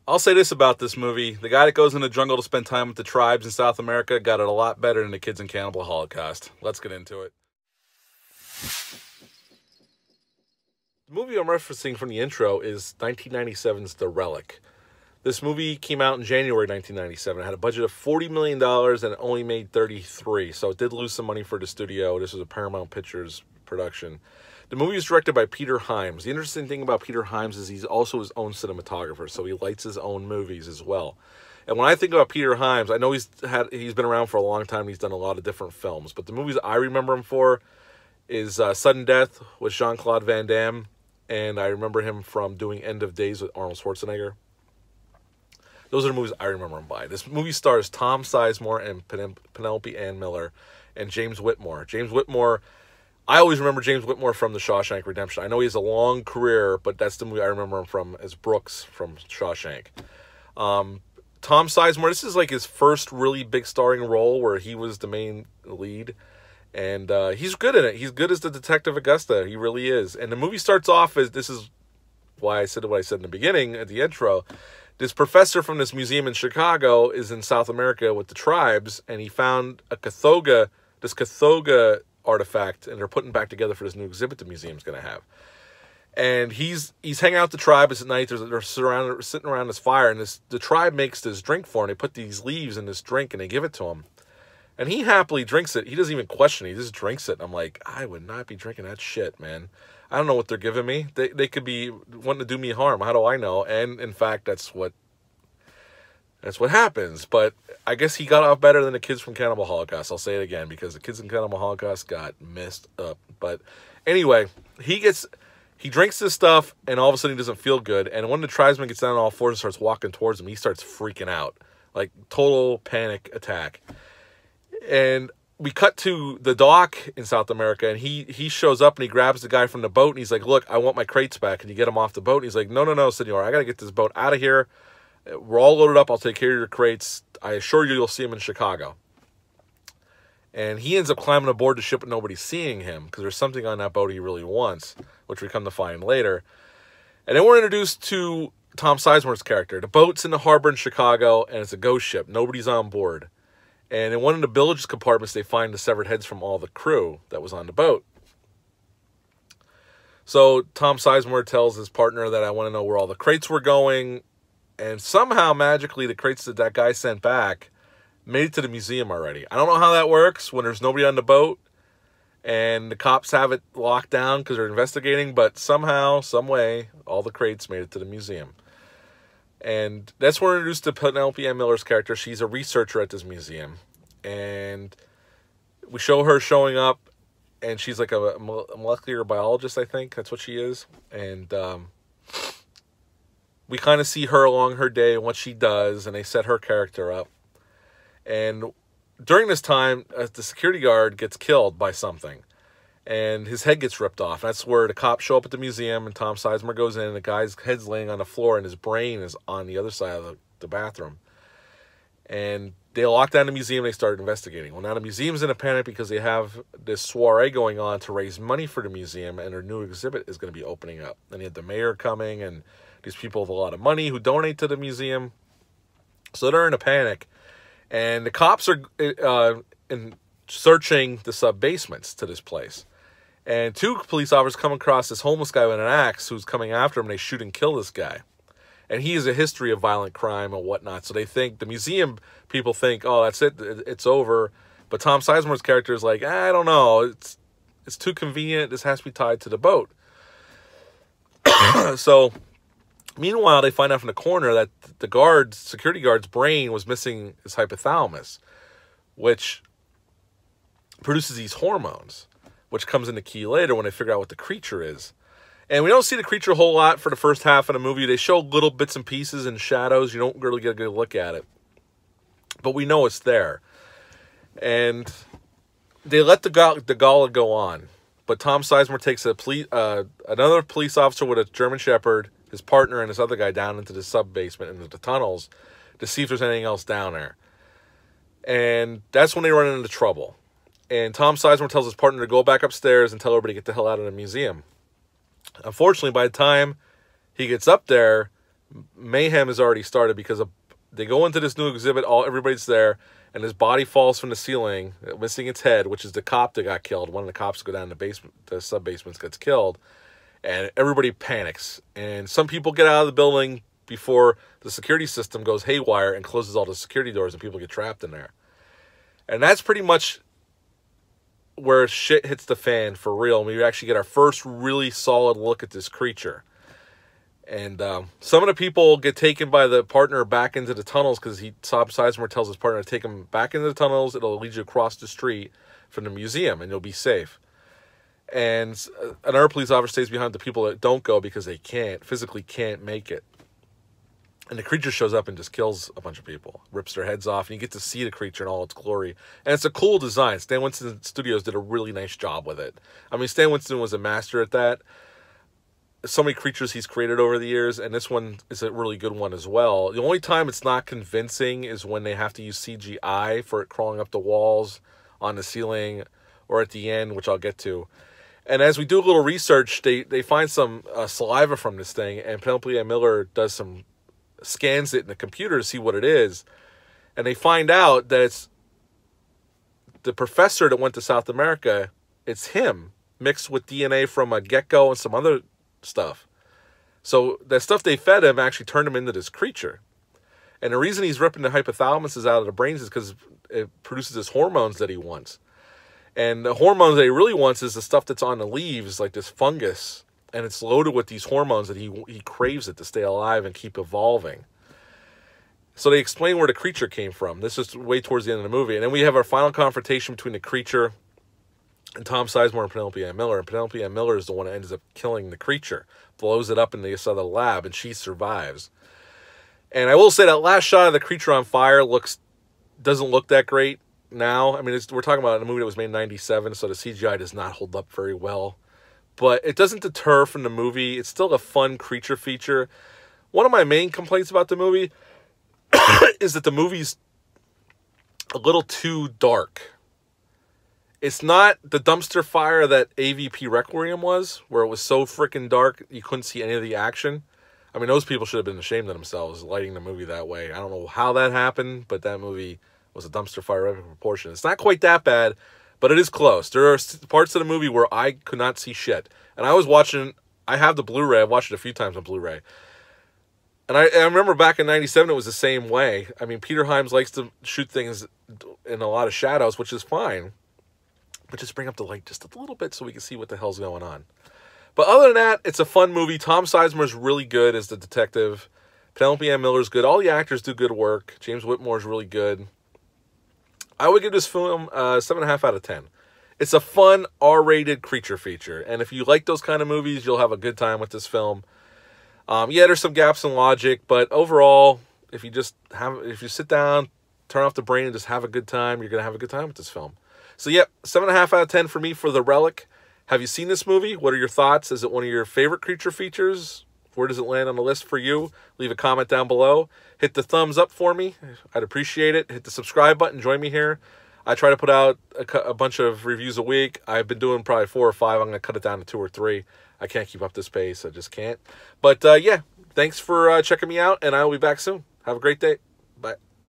I'll say this about this movie. The guy that goes in the jungle to spend time with the tribes in South America got it a lot better than the kids in Cannibal Holocaust. Let's get into it. The movie I'm referencing from the intro is 1997's The Relic. This movie came out in January 1997. It had a budget of $40 million and it only made $33, so it did lose some money for the studio. This was a Paramount Pictures production. The movie was directed by Peter Hyams. The interesting thing about Peter Hyams is he's also his own cinematographer, so he lights his own movies as well. And when I think about Peter Hyams, I know he's been around for a long time. He's done a lot of different films, but the movies I remember him for is Sudden Death with Jean-Claude Van Damme, and I remember him from doing End of Days with Arnold Schwarzenegger. Those are the movies I remember him by. This movie stars Tom Sizemore and Penelope Ann Miller and James Whitmore. James Whitmore, I always remember James Whitmore from The Shawshank Redemption. I know he has a long career, but that's the movie I remember him from, as Brooks from Shawshank. Tom Sizemore, this is like his first really big starring role where he was the main lead. And he's good in it. He's good as the Detective Augusta. He really is. And the movie starts off as, this is why I said what I said in the beginning, at the intro. This professor from this museum in Chicago is in South America with the tribes, and he found this Cathoga artifact, and they're putting back together for this new exhibit the museum's going to have. And he's hanging out with the tribe at night. They're sitting around this fire, and the tribe makes this drink for him. They put these leaves in this drink, and they give it to him. And he happily drinks it. He doesn't even question it. He just drinks it. And I'm like, I would not be drinking that shit, man. I don't know what they're giving me. They could be wanting to do me harm. How do I know? And in fact, that's what happens. But I guess he got off better than the kids from Cannibal Holocaust. I'll say it again, because the kids in Cannibal Holocaust got messed up. But anyway, he drinks this stuff, and all of a sudden he doesn't feel good. And when the tribesman gets down on all fours and starts walking towards him, he starts freaking out. Like, total panic attack. And we cut to the dock in South America, and he shows up, and he grabs the guy from the boat, and he's like, look, I want my crates back. And you get him off the boat, and he's like, no, senor, I got to get this boat out of here. We're all loaded up. I'll take care of your crates. I assure you, you'll see him in Chicago. And he ends up climbing aboard the ship, but nobody's seeing him, because there's something on that boat he really wants, which we come to find later. And then we're introduced to Tom Sizemore's character. The boat's in the harbor in Chicago, and it's a ghost ship. Nobody's on board. And in one of the bilge compartments, they find the severed heads from all the crew that was on the boat. So Tom Sizemore tells his partner that I want to know where all the crates were going. And somehow, magically, the crates that guy sent back made it to the museum already. I don't know how that works when there's nobody on the boat and the cops have it locked down because they're investigating. But somehow, some way, all the crates made it to the museum. And that's where we're introduced to Penelope Ann Miller's character. She's a researcher at this museum. And we show her showing up, and she's like a molecular biologist, I think. That's what she is. And we kind of see her along her day and what she does, and they set her character up. And during this time, the security guard gets killed by something. And his head gets ripped off. That's where the cops show up at the museum, and Tom Sizemore goes in, and the guy's head's laying on the floor, and his brain is on the other side of the bathroom. And they lock down the museum, and they start investigating. Well, now the museum's in a panic because they have this soiree going on to raise money for the museum, and their new exhibit is going to be opening up. And you have the mayor coming, and these people with a lot of money who donate to the museum. So they're in a panic. And the cops are searching the sub-basements to this place. And two police officers come across this homeless guy with an axe who's coming after him, and they shoot and kill this guy. And he has a history of violent crime and whatnot. So they think, the museum people think, oh, that's it, it's over. But Tom Sizemore's character is like, I don't know, it's too convenient, this has to be tied to the boat. So, meanwhile, they find out from the coroner that the security guard's brain was missing his hypothalamus, which produces these hormones, which comes into key later when they figure out what the creature is. And we don't see the creature a whole lot for the first half of the movie. They show little bits and pieces and shadows. You don't really get a good look at it. But we know it's there. And they let the gala go on. But Tom Sizemore takes another police officer with a German Shepherd, his partner, and this other guy down into the sub-basement, into the tunnels, to see if there's anything else down there. And that's when they run into trouble. And Tom Sizemore tells his partner to go back upstairs and tell everybody to get the hell out of the museum. Unfortunately, by the time he gets up there, mayhem has already started because they go into this new exhibit, everybody's there, and his body falls from the ceiling, missing its head, which is the cop that got killed. One of the cops go down the basement, the sub-basements, gets killed, and everybody panics. And some people get out of the building before the security system goes haywire and closes all the security doors, and people get trapped in there. And that's pretty much where shit hits the fan for real. And we actually get our first really solid look at this creature. And some of the people get taken by the partner back into the tunnels because Tom Sizemore tells his partner to take him back into the tunnels. It'll lead you across the street from the museum, and you'll be safe. And another police officer stays behind the people that don't go because they physically can't make it. And the creature shows up and just kills a bunch of people, rips their heads off, and you get to see the creature in all its glory. And it's a cool design. Stan Winston Studios did a really nice job with it. I mean, Stan Winston was a master at that. So many creatures he's created over the years, and this one is a really good one as well. The only time it's not convincing is when they have to use CGI for it crawling up the walls, on the ceiling, or at the end, which I'll get to. And as we do a little research, they find some saliva from this thing, and Penelope Ann Miller scans it in the computer to see what it is, and they find out that it's the professor that went to South America. It's him, mixed with DNA from a gecko and some other stuff. So that stuff they fed him actually turned him into this creature. And the reason he's ripping the hypothalamuses out of the brains is because it produces his hormones that he wants. And the hormones that he really wants is the stuff that's on the leaves, like this fungus. And it's loaded with these hormones that he craves it to stay alive and keep evolving. So they explain where the creature came from. This is way towards the end of the movie. And then we have our final confrontation between the creature and Tom Sizemore and Penelope Ann Miller. And Penelope Ann Miller is the one that ends up killing the creature, blows it up in the other lab, and she survives. And I will say that last shot of the creature on fire doesn't look that great now. I mean, we're talking about a movie that was made in 97, so the CGI does not hold up very well. But it doesn't deter from the movie. It's still a fun creature feature. One of my main complaints about the movie is that the movie's a little too dark. It's not the dumpster fire that AVP Requiem was, where it was so freaking dark you couldn't see any of the action. I mean, those people should have been ashamed of themselves lighting the movie that way. I don't know how that happened, but that movie was a dumpster fire of proportion. It's not quite that bad, but it is close. There are parts of the movie where I could not see shit. And I was watching, I have the Blu-ray, I've watched it a few times on Blu-ray. And I remember back in 97, it was the same way. I mean, Peter Hyams likes to shoot things in a lot of shadows, which is fine. But just bring up the light just a little bit so we can see what the hell's going on. But other than that, it's a fun movie. Tom Sizemore is really good as the detective. Penelope Ann Miller is good. All the actors do good work. James Whitmore is really good. I would give this film 7.5 out of 10. It's a fun R-rated creature feature. And if you like those kind of movies, you'll have a good time with this film. Yeah, there's some gaps in logic, but overall, if you sit down, turn off the brain, and just have a good time, you're going to have a good time with this film. So, yep, 7.5 out of 10 for me for The Relic. Have you seen this movie? What are your thoughts? Is it one of your favorite creature features? Where does it land on the list for you? Leave a comment down below. Hit the thumbs up for me. I'd appreciate it. Hit the subscribe button. Join me here. I try to put out a bunch of reviews a week. I've been doing probably 4 or 5. I'm going to cut it down to 2 or 3. I can't keep up this pace. I just can't. But, yeah, thanks for checking me out, and I will be back soon. Have a great day. Bye.